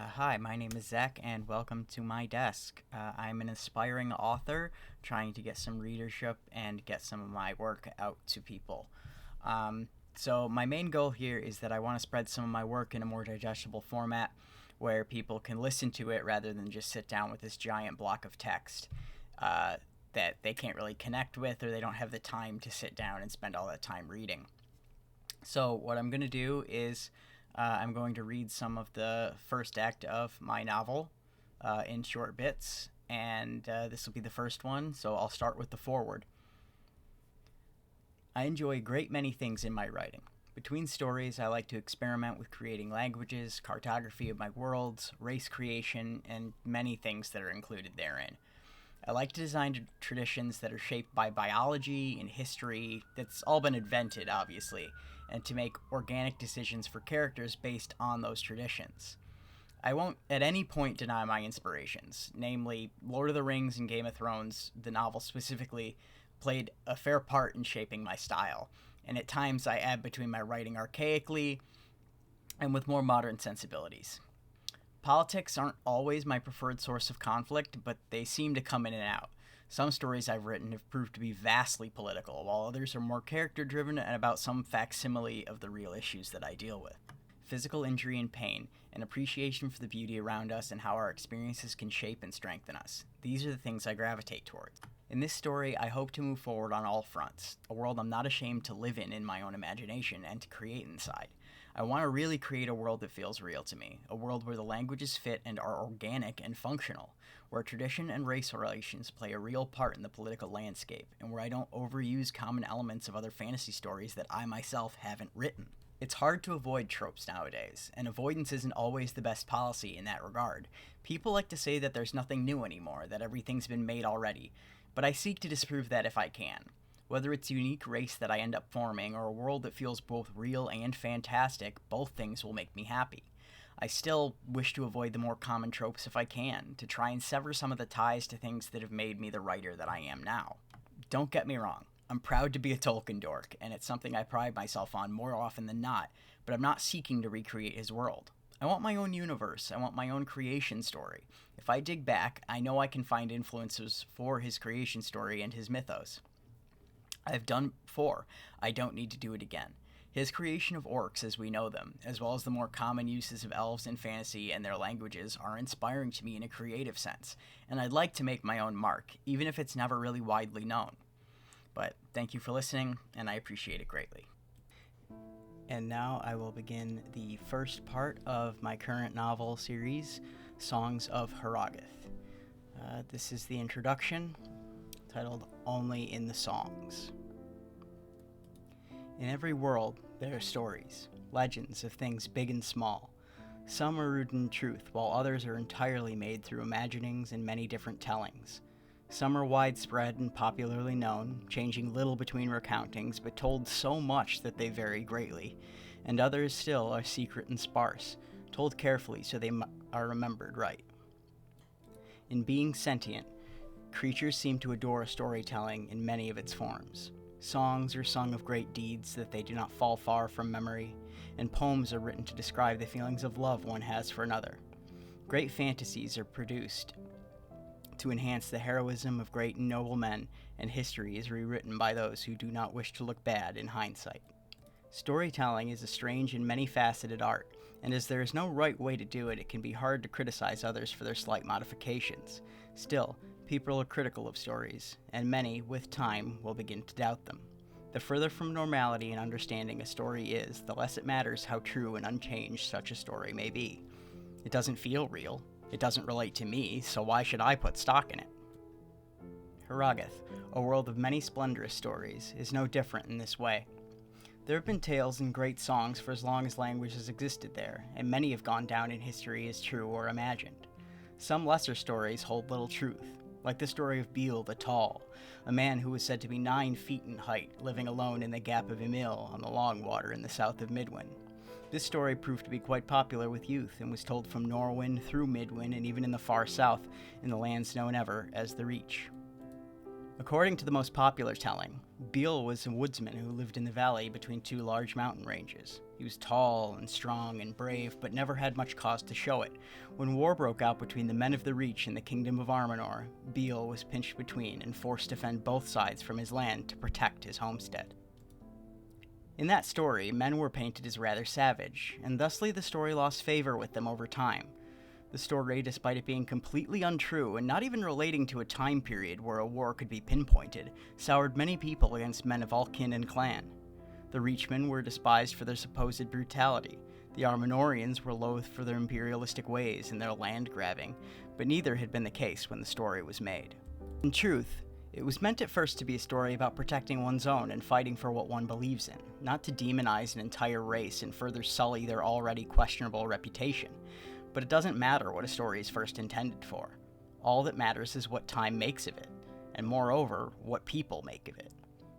Hi, my name is Zach, and welcome to my desk. I'm an aspiring author trying to get some readership and get some of my work out to people. My main goal here is that I want to spread some of my work in a more digestible format where people can listen to it rather than just sit down with this giant block of text uh, that they can't really connect with or they don't have the time to sit down and spend all that time reading. So, what I'm going to do is I'm going to read some of the first act of my novel in short bits, and this will be the first one, so I'll start with the foreword. I enjoy a great many things in my writing. Between stories, I like to experiment with creating languages, cartography of my worlds, race creation, and many things that are included therein. I like to design traditions that are shaped by biology and history that's all been invented, obviously, and to make organic decisions for characters based on those traditions. I won't at any point deny my inspirations, namely, Lord of the Rings and Game of Thrones, the novel specifically, played a fair part in shaping my style, and at times I add between my writing archaically and with more modern sensibilities. Politics aren't always my preferred source of conflict, but they seem to come in and out. Some stories I've written have proved to be vastly political, while others are more character driven and about some facsimile of the real issues that I deal with. Physical injury and pain, an appreciation for the beauty around us and how our experiences can shape and strengthen us. These are the things I gravitate towards. In this story, I hope to move forward on all fronts, a world I'm not ashamed to live in my own imagination and to create inside. I want to really create a world that feels real to me, a world where the languages fit and are organic and functional, where tradition and race relations play a real part in the political landscape, and where I don't overuse common elements of other fantasy stories that I myself haven't written. It's hard to avoid tropes nowadays, and avoidance isn't always the best policy in that regard. People like to say that there's nothing new anymore, that everything's been made already, but I seek to disprove that if I can. Whether it's a unique race that I end up forming or a world that feels both real and fantastic, both things will make me happy. I still wish to avoid the more common tropes if I can, to try and sever some of the ties to things that have made me the writer that I am now. Don't get me wrong, I'm proud to be a Tolkien dork, and it's something I pride myself on more often than not, but I'm not seeking to recreate his world. I want my own universe, I want my own creation story. If I dig back, I know I can find influences for his creation story and his mythos. I've done before. I don't need to do it again. His creation of orcs as we know them, as well as the more common uses of elves in fantasy and their languages, are inspiring to me in a creative sense, and I'd like to make my own mark, even if it's never really widely known. But thank you for listening, and I appreciate it greatly. And now I will begin the first part of my current novel series, Songs of Harogath. This is the introduction, titled Only in the Songs. In every world, there are stories, legends of things big and small. Some are rooted in truth, while others are entirely made through imaginings and many different tellings. Some are widespread and popularly known, changing little between recountings, but told so much that they vary greatly. And others still are secret and sparse, told carefully so they are remembered right. In being sentient, creatures seem to adore storytelling in many of its forms. Songs are sung of great deeds that they do not fall far from memory, and poems are written to describe the feelings of love one has for another. Great fantasies are produced to enhance the heroism of great and noble men, and history is rewritten by those who do not wish to look bad in hindsight. Storytelling is a strange and many-faceted art, and as there is no right way to do it, it can be hard to criticize others for their slight modifications. Still, people are critical of stories, and many, with time, will begin to doubt them. The further from normality and understanding a story is, the less it matters how true and unchanged such a story may be. It doesn't feel real. It doesn't relate to me, so why should I put stock in it? Harogath, a world of many splendorous stories, is no different in this way. There have been tales and great songs for as long as language has existed there, and many have gone down in history as true or imagined. Some lesser stories hold little truth, like the story of Z.D.L the Tall, a man who was said to be 9 feet in height, living alone in the Gap of Emil on the Longwater in the south of Midwin. This story proved to be quite popular with youth and was told from Norwin through Midwin and even in the far south in the lands known ever as the Reach. According to the most popular telling, Z.D.L was a woodsman who lived in the valley between 2 large mountain ranges. He He was tall and strong and brave, but never had much cause to show it. When war broke out between the Men of the Reach and the Kingdom of Armenor, Z.D.L was pinched between and forced to fend both sides from his land to protect his homestead. In that story, men were painted as rather savage, and thusly the story lost favor with them over time. The story, despite it being completely untrue and not even relating to a time period where a war could be pinpointed, soured many people against men of all kin and clan. The Reachmen were despised for their supposed brutality. The Armenorians were loathed for their imperialistic ways and their land grabbing, but neither had been the case when the story was made. In truth, it was meant at first to be a story about protecting one's own and fighting for what one believes in, not to demonize an entire race and further sully their already questionable reputation. But it doesn't matter what a story is first intended for. All that matters is what time makes of it, and moreover, what people make of it.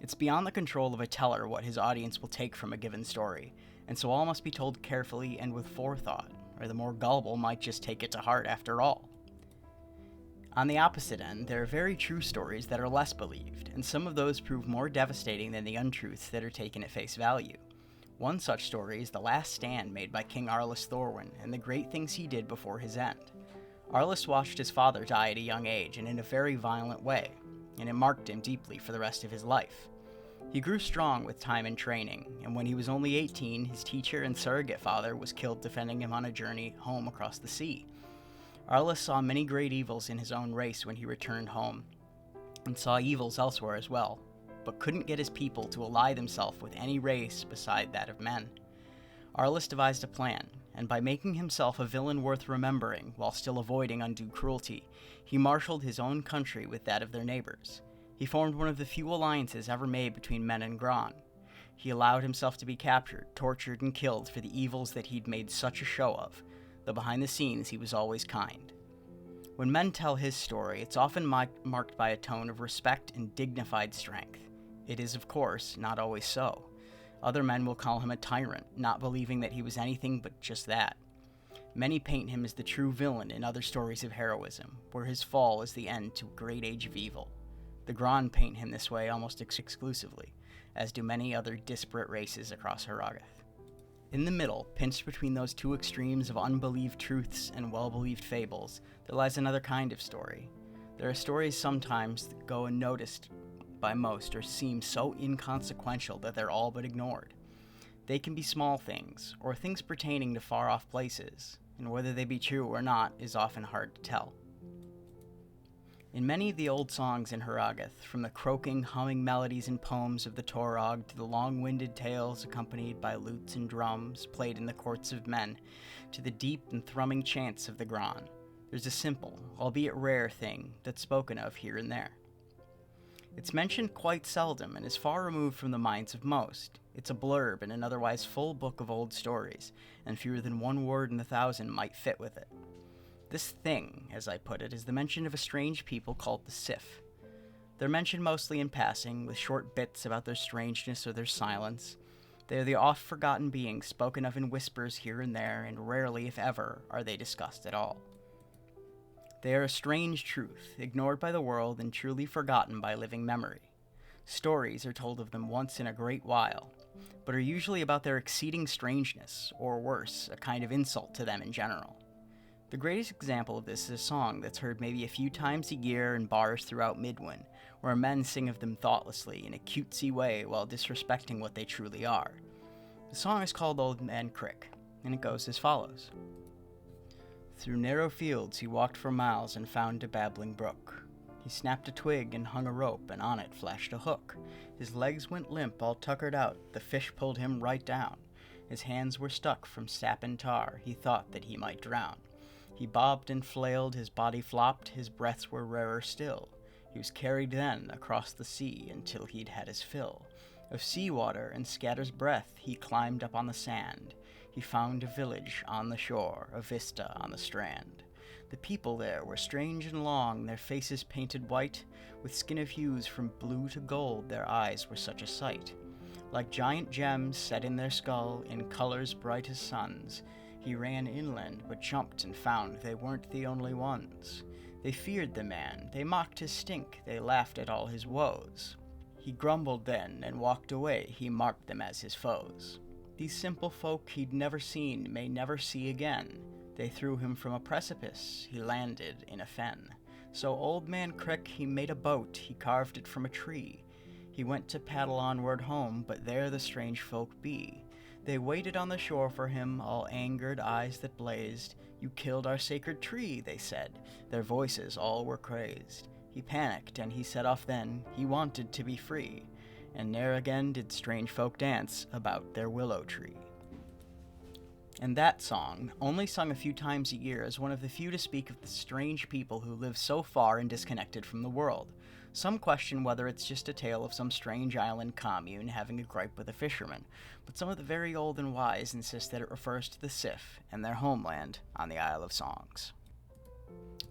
It's beyond the control of a teller what his audience will take from a given story, and so all must be told carefully and with forethought, or the more gullible might just take it to heart after all. On the opposite end, there are very true stories that are less believed, and some of those prove more devastating than the untruths that are taken at face value. One such story is The Last Stand made by King Arlis Thorwin, and the great things he did before his end. Arlis watched his father die at a young age and in a very violent way, and it marked him deeply for the rest of his life. He grew strong with time and training, and when he was only 18, his teacher and surrogate father was killed defending him on a journey home across the sea. Arlis saw many great evils in his own race when he returned home, and saw evils elsewhere as well, but couldn't get his people to ally themselves with any race beside that of men. Arlis devised a plan, and by making himself a villain worth remembering while still avoiding undue cruelty, he marshaled his own country with that of their neighbors. He formed one of the few alliances ever made between men and Gron. He allowed himself to be captured, tortured, and killed for the evils that he'd made such a show of, though behind the scenes he was always kind. When men tell his story, it's often marked by a tone of respect and dignified strength. It is, of course, not always so. Other men will call him a tyrant, not believing that he was anything but just that. Many paint him as the true villain in other stories of heroism, where his fall is the end to a great age of evil. The Gron paint him this way almost exclusively, as do many other disparate races across Harogath. In the middle, pinched between those two extremes of unbelieved truths and well-believed fables, there lies another kind of story. There are stories sometimes that go unnoticed by most or seem so inconsequential that they're all but ignored. They can be small things, or things pertaining to far-off places, and whether they be true or not is often hard to tell. In many of the old songs in Harogath, from the croaking, humming melodies and poems of the Torog to the long-winded tales accompanied by lutes and drums played in the courts of men, to the deep and thrumming chants of the Gron, there's a simple, albeit rare thing that's spoken of here and there. It's mentioned quite seldom and is far removed from the minds of most. It's a blurb in an otherwise full book of old stories, and fewer than one word in 1,000 might fit with it. This thing, as I put it, is the mention of a strange people called the Sif. They're mentioned mostly in passing, with short bits about their strangeness or their silence. They are the oft-forgotten beings spoken of in whispers here and there, and rarely, if ever, are they discussed at all. They are a strange truth, ignored by the world and truly forgotten by living memory. Stories are told of them once in a great while, but are usually about their exceeding strangeness, or worse, a kind of insult to them in general. The greatest example of this is a song that's heard maybe a few times a year in bars throughout Midwin, where men sing of them thoughtlessly in a cutesy way while disrespecting what they truly are. The song is called Old Man Crick, and it goes as follows. Through narrow fields he walked for miles and found a babbling brook. He snapped a twig and hung a rope, and on it flashed a hook. His legs went limp, all tuckered out, the fish pulled him right down. His hands were stuck from sap and tar, he thought that he might drown. He bobbed and flailed, his body flopped, his breaths were rarer still. He was carried then across the sea until he'd had his fill. Of sea water and scatter's breath he climbed up on the sand. He found a village on the shore, a vista on the strand. The people there were strange and long, their faces painted white, with skin of hues from blue to gold, their eyes were such a sight. Like giant gems set in their skull, in colors bright as suns, he ran inland, but jumped and found they weren't the only ones. They feared the man, they mocked his stink, they laughed at all his woes. He grumbled then and walked away, he marked them as his foes. These simple folk he'd never seen may never see again. They threw him from a precipice, he landed in a fen. So Old Man Crick he made a boat, he carved it from a tree. He went to paddle onward home, but there the strange folk be. They waited on the shore for him, all angered eyes that blazed. You killed our sacred tree, they said. Their voices all were crazed. He panicked and he set off then, he wanted to be free. And ne'er again did strange folk dance about their willow tree. And that song, only sung a few times a year, is one of the few to speak of the strange people who live so far and disconnected from the world. Some question whether it's just a tale of some strange island commune having a gripe with a fisherman, but some of the very old and wise insist that it refers to the Sif and their homeland on the Isle of Songs.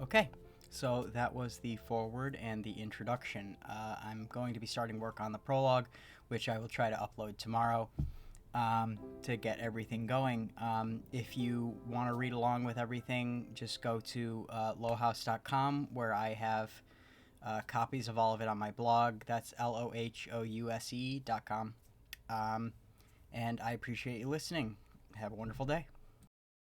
Okay, so that was the foreword and the introduction. I'm going to be starting work on the prologue, which I will try to upload tomorrow to get everything going. If you want to read along with everything, just go to lohhouse.com, where I have copies of all of it on my blog. That's LOHOUSE.com. And I appreciate you listening. Have a wonderful day.